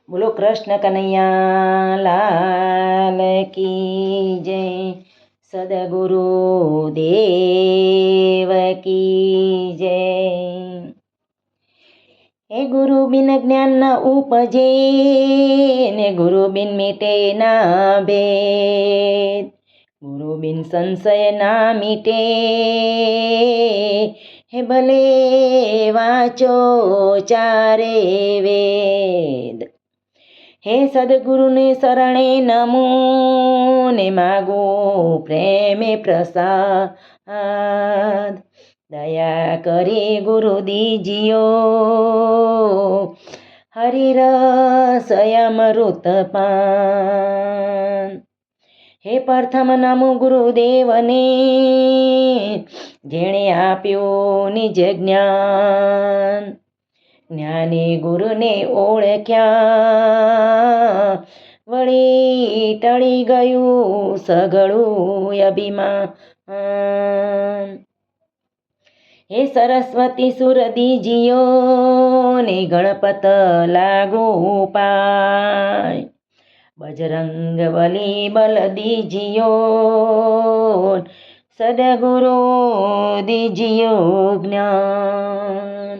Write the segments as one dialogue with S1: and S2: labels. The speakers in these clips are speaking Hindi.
S1: બોલો કૃષ્ણ કનૈયા લાલ કી જય, સદગુરુ દેવ કી જય। હે ગુરુ બિન જ્ઞાન ન ઉપજે, ને ગુરુ બિન મીટે ના ભેદ, ગુરુ બિન સંશય ના મીટે, હે ભલે વાંચો ચારે વેદ। હે સદગુરુને શરણે નમો, ને માગો પ્રેમે પ્રસાદ। દયા કરી ગુરુ દીજીઓ, હરિરસ અમૃત પાન। હે પ્રથમ નમો ગુરુદેવને, જેણે આપ્યું નિજ જ્ઞાન। જ્ઞાની ગુરુને ઓળખ્યા, વળી ટળી ગયું સઘળું અભિમાન। હે સરસ્વતી સુર દીજીઓ, ને ગણપત લાગુ પાય, બજરંગ બલી બલ દીજીઓ, સદગુરુ દીજીઓ જ્ઞાન।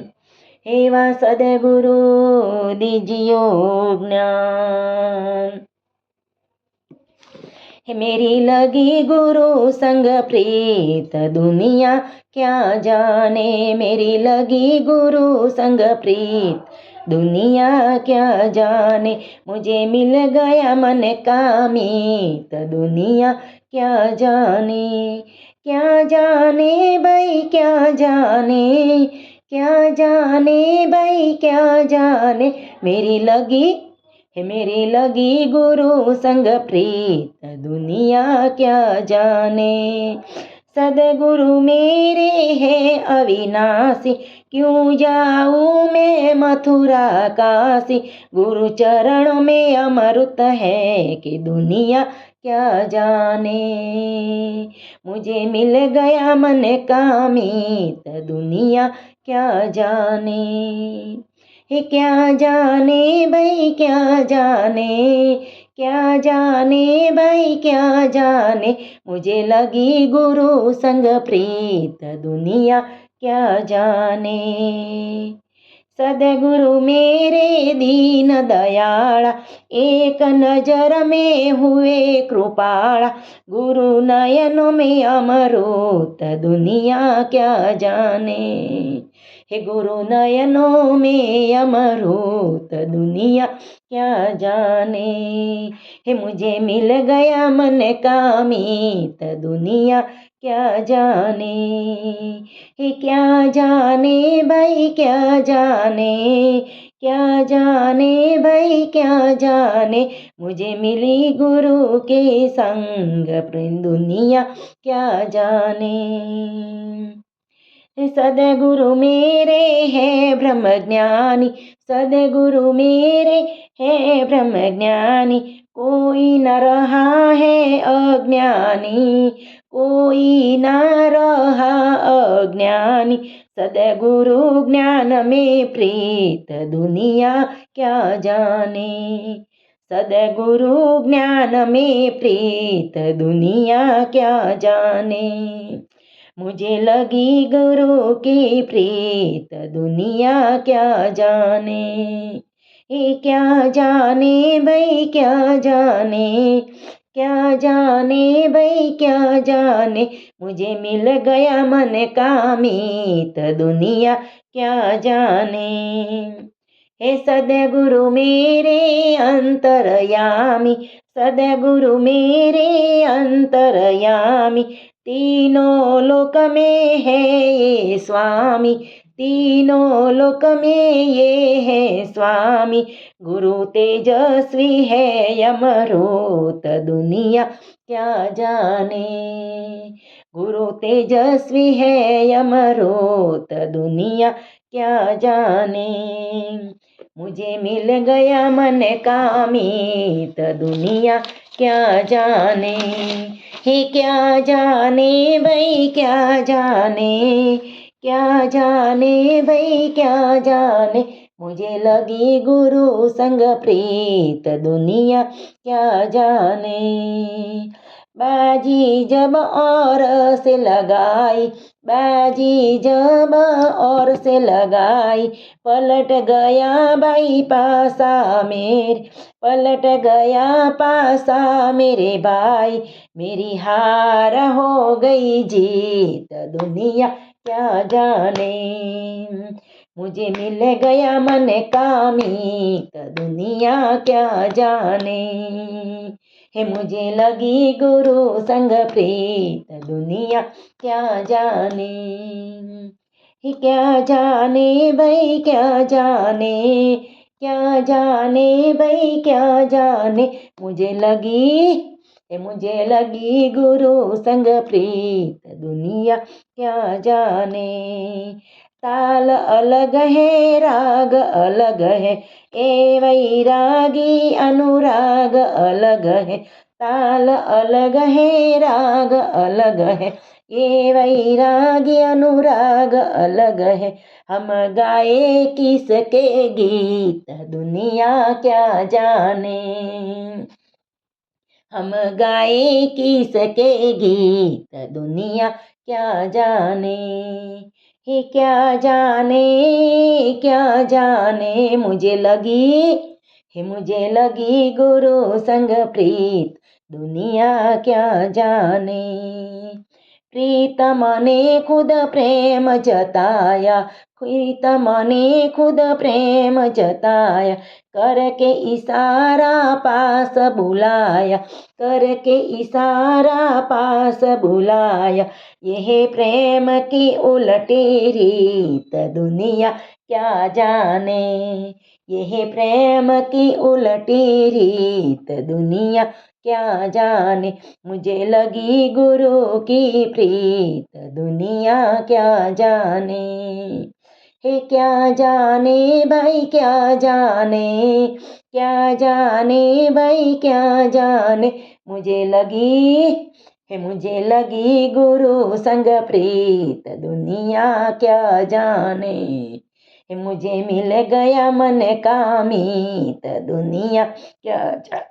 S1: એવા સદગુરુ દીજીઓ જ્ઞાન। मेरी लगी गुरु संग प्रीत, दुनिया क्या जाने। मेरी लगी गुरु संग प्रीत, दुनिया क्या जाने। मुझे मिल गया मन का मीत, दुनिया क्या जाने। क्या जाने भाई क्या जाने, क्या जाने भाई क्या जाने। मेरी लगी गुरु संग प्रीत, दुनिया क्या जाने। सदगुरु मेरे हैं अविनाशी, क्यों जाऊँ मैं मथुरा काशी। गुरु चरणों में अमृत है, कि दुनिया क्या जाने। मुझे मिल गया मन का मीत, दुनिया क्या जाने। हे क्या जाने भाई क्या जाने, क्या जाने भाई क्या जाने। मुझे लगी गुरु संग प्रीत, दुनिया क्या जाने। सदगुरु मेरे दीन दयाला, एक नजर में हुए कृपाला। गुरु नयनों में अमृत, दुनिया क्या जाने। हे गुरु नयनों में अमृत, दुनिया क्या जाने। हे मुझे मिल गया मन का मीत, दुनिया क्या जाने। हे क्या जाने भाई क्या जाने, क्या जाने भाई क्या जाने। मुझे मिली गुरु के संग, दुनिया क्या जाने। सदगुरु मेरे हैं ब्रह्म ज्ञानी, सदगुरु मेरे हैं ब्रह्म ज्ञानी। कोई न रहा है अज्ञानी, कोई न रहा अज्ञानी। सदगुरु ज्ञान में प्रीत, दुनिया क्या जाने। सदगुरु ज्ञान में प्रीत, दुनिया क्या जाने। मुझे लगी गुरु की प्रीत, दुनिया क्या जाने। ये क्या जाने भाई क्या जाने, क्या जाने भाई क्या जाने। मुझे मिल गया मन का मीत, दुनिया क्या जाने। हे सदगुरु मेरे अंतरयामी, सदगुरु मेरे अंतरयामी। तीनों लोक में है ये स्वामी, तीनों लोक में ये है स्वामी। गुरु तेजस्वी है अमृत, दुनिया क्या जाने। गुरु तेजस्वी है अमृत, दुनिया क्या जाने। मुझे मिल गया मन का मीत, दुनिया क्या जाने। हे क्या जाने भाई क्या जाने, क्या जाने भाई क्या जाने। मुझे लगी गुरु संग प्रीत दुनिया क्या जाने। बाजी जब और से लगाई, बाजी जब और से लगाई, पलट गया भाई पासा मेरे, पलट गया पासा मेरे भाई। मेरी हार हो गई जीत दुनिया क्या जाने। मुझे मिल गया मन का मीत दुनिया क्या जाने। है मुझे लगी गुरु संग प्रीत दुनिया क्या जाने। ही क्या जाने भाई क्या जाने, क्या जाने भाई क्या जाने। मुझे लगी गुरु संग प्रीत दुनिया क्या जाने। ताल अलग है राग अलग है, ए वैरागी अनुराग अलग है। ताल अलग है राग अलग है, ये वैरागी अनुराग अलग है। हम गाए किसके गीत दुनिया क्या जाने। हम गाए किसके गीत दुनिया क्या जाने। हे क्या जाने मुझे लगी गुरु संग प्रीत दुनिया क्या जाने। प्रीतम ने खुद प्रेम जताया, प्रीतम ने खुद प्रेम जताया, करके इशारा पास बुलाया, करके इशारा पास बुलाया। यह प्रेम की उलटी रीत दुनिया क्या जाने। यह प्रेम की उलटी रीत दुनिया क्या जाने। मुझे लगी गुरु की प्रीत दुनिया क्या जाने। हे क्या जाने भाई क्या जाने, क्या जाने भाई क्या जाने। मुझे लगी गुरु संग प्रीत दुनिया क्या जाने। मुझे मिल गया मन का मीत दुनिया क्या जाने।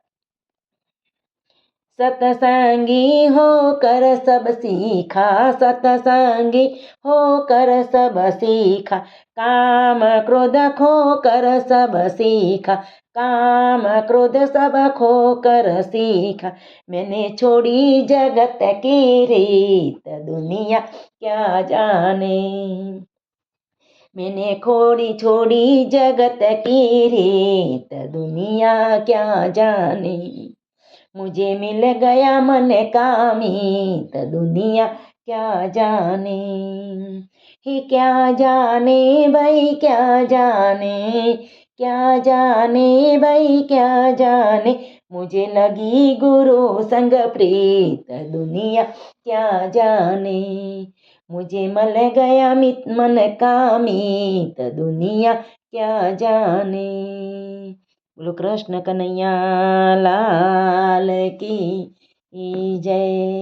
S1: सतसंगी होकर सब सीखा, सतसंगी होकर सब सीखा, काम क्रोध खोकर सब सीखा, काम क्रोध सब खोकर सीखा। मैंने छोड़ी जगत की रीत दुनिया क्या जाने। मैंने छोड़ी जगत की रीत दुनिया क्या जाने। मुझे मिल गया मन का मीत दुनिया क्या जाने। ही क्या जाने भाई क्या जाने, क्या जाने भाई क्या जाने। मुझे लगी गुरु संग प्रीत दुनिया क्या जाने। मुझे मिल गया मन का मीत दुनिया क्या जाने। बोलो कृष्ण कन्हैया लाल की जय।